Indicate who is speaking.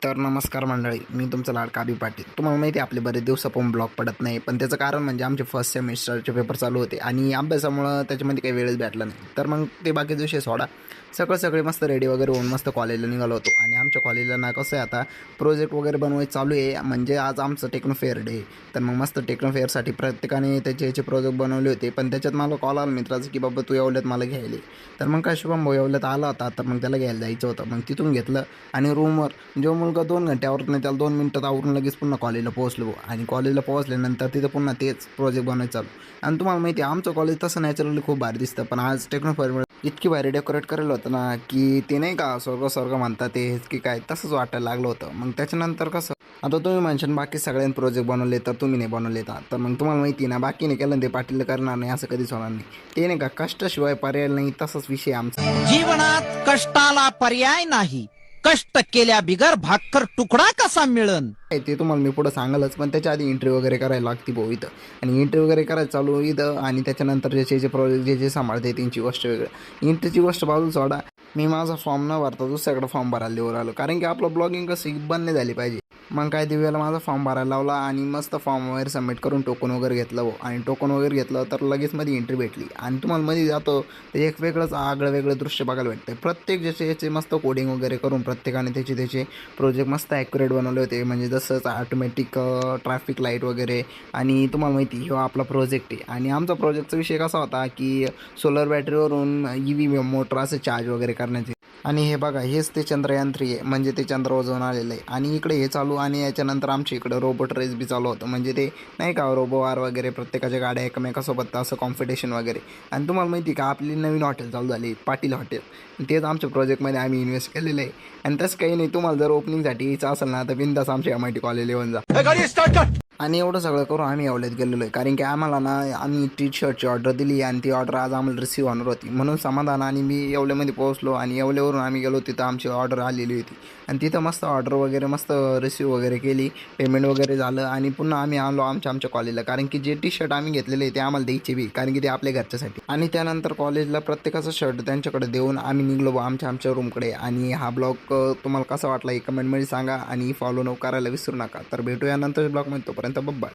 Speaker 1: तर नमस्कार मंडळी, मी तुमचा लाडका अभि पाटील. तुम्हाला माहिती आहे आपले बरेच दिवसापासून ब्लॉग पडत नाही, पण त्याचं कारण म्हणजे आमचे फर्स्ट सेमिस्टरचे पेपर चालू होते आणि अभ्यासामुळं त्याच्यामध्ये काही वेळच भेटला नाही. तर मग ते बाकीचे विषय सोडा, सगळे मस्त रेडी वगैरे होऊन मस्त कॉलेजला निघालो होतो. आणि आमच्या कॉलेजला ना कसं आहे, आता प्रोजेक्ट वगैरे बनवायचं चालू आहे. म्हणजे आज आमचं टेक्नो फेअर डे, तर मग मस्त टेक्नो फेअरसाठी प्रत्येकाने त्याचे प्रोजेक्ट बनवले होते. पण त्याच्यात मला कॉल आला मित्राचं की बाबा तू एवढ्यात मला घ्यायला. तर मग काय शुभम भाऊ एवढ्यात आला होता, तर मग त्याला घ्यायला जायचं होतं. मग तिथून घेतलं आणि रूमवर जो मुलगा 2 घंटे आवरत नाही त्याला 2 मिनिटात आवरून लगेच पुन्हा कॉलेजला पोहोचलो. आणि कॉलेजला पोहोचल्यानंतर तिथं पुन्हा तेच प्रोजेक्ट बनवायचं चालू. आणि तुम्हाला माहिती आहे आमचं कॉलेज तसं नॅचरली खूप भारी दिसतं, पण आज टेक्नो फेअरमुळे इतकी भारी डेकोरेट करेल होतं ना की ते नाही का स्वर्ग म्हणतात ते की काय तसंच वाटायला लागलं होतं. मग त्याच्यानंतर कसं, आता तुम्ही म्हणशाल बाकी सगळ्यांनी प्रोजेक्ट बनवले तर तुम्ही नाही बनवले, तर मग तुम्हाला माहिती ना बाकीने केलं ते पाटील करणार नाही असं कधीच होणार नाही. ते नाही का कष्टाशिवाय पर्याय नाही, तसाच विषय आमचा.
Speaker 2: जीवनात कष्टाला पर्याय नाही, कष्ट केल्या बिगर भाकर तुकडा कसा मिळन.
Speaker 1: ते तुम्हाला मी पुढं सांगालच, पण त्याच्या आधी इंटरव्ह्यू वगैरे करायला लागते भाऊ इथं. आणि इंटरव्ह्यू वगैरे करायला चालू इथं, आणि त्याच्यानंतर जे प्रोजेक्ट जे सांभाळते त्यांची गोष्ट वेगळं. इंटरची गोष्ट बाजू सोडा, मी माझा फॉर्म न भरता दुसऱ्याकडे फॉर्म भरायला देऊन आलो, कारण की आपलं ब्लॉगिंग कसं बंद नाही झाली पाहिजे. मग काय दिव्याला माझा फॉर्म भरायला लावला आणि मस्त फॉर्म वगैरे सबमिट करून टोकन वगैरे घेतलं हो. आणि टोकन वगैरे घेतलं तर लगेच मध्ये एंट्री भेटली. आणि तुम्हाला मध्ये जातो तर एक वेगळंच वेगळं दृश्य बघायला भेटतं. प्रत्येक याचे मस्त कोडिंग वगैरे करून प्रत्येकाने त्याचे प्रोजेक्ट मस्त ॲक्युरेट बनवले होते. म्हणजे जसंच ऑटोमॅटिक ट्रॅफिक लाईट वगैरे. आणि तुम्हाला माहिती हा आपला प्रोजेक्ट आहे. आणि आमचा प्रोजेक्टचा विषय कसा होता की सोलर बॅटरीवरून EV मोटर असं चार्ज वगैरे करण्याचे. आणि हे बघा हेच ते चंद्रयान 3 आहे, म्हणजे ते चंद्रावर जाऊन आलेलं आहे. आणि इकडे हे चालू, आणि याच्यानंतर आमच्या इकडं रोबोट रेस बी चालू होतं. म्हणजे ते नाही का रोबोवार वगैरे प्रत्येकाच्या गाड्या एकमेकासोबत असं कॉम्पिटिशन वगैरे. आणि तुम्हाला माहिती का आपली नवीन हॉटेल चालू झाली पाटील हॉटेल, तेच आमच्या प्रोजेक्टमध्ये आम्ही इन्व्हेस्ट केलेलं आहे. आणि तसं काही नाही, तुम्हाला जर ओपनिंगसाठी यायचं असेल ना तर बिंदास आमच्या MIT कॉलेजला येऊन जा. आणि एवढं सगळं करून आम्ही एवढ्यात गेलेलो आहे, कारण की आम्हाला ना आम्ही टी-शर्टची ऑर्डर दिली आणि ती ऑर्डर आज आम्हाला रिसीव्ह होणार होती. म्हणून समाधान आणि मी एवढ्यामध्ये पोहोचलो. आणि एवढ्यावरून आम्ही गेलो, तिथं आमची ऑर्डर आलेली होती. आणि तिथं मस्त ऑर्डर वगैरे मस्त रिसीव्ह वगैरे केली, पेमेंट वगैरे झालं. आणि पुन्हा आम्ही आलो आमच्या कॉलेजला, कारण की जे टी-शर्ट आम्ही घेतलेले ते आम्हाला द्यायचे बी, कारण की ते आपल्या घरच्यासाठी. आणि त्यानंतर कॉलेजला प्रत्येकाचं शर्ट त्यांच्याकडे देऊन आम्ही निघलो आमच्या रूमकडे. आणि हा ब्लॉग तुम्हाला कसा वाटला हे कमेंटमध्ये सांगा, आणि फॉलो करायला विसरू नका. तर भेटूया नंतर ब्लॉगमध्ये, तोपर्यंत बाय.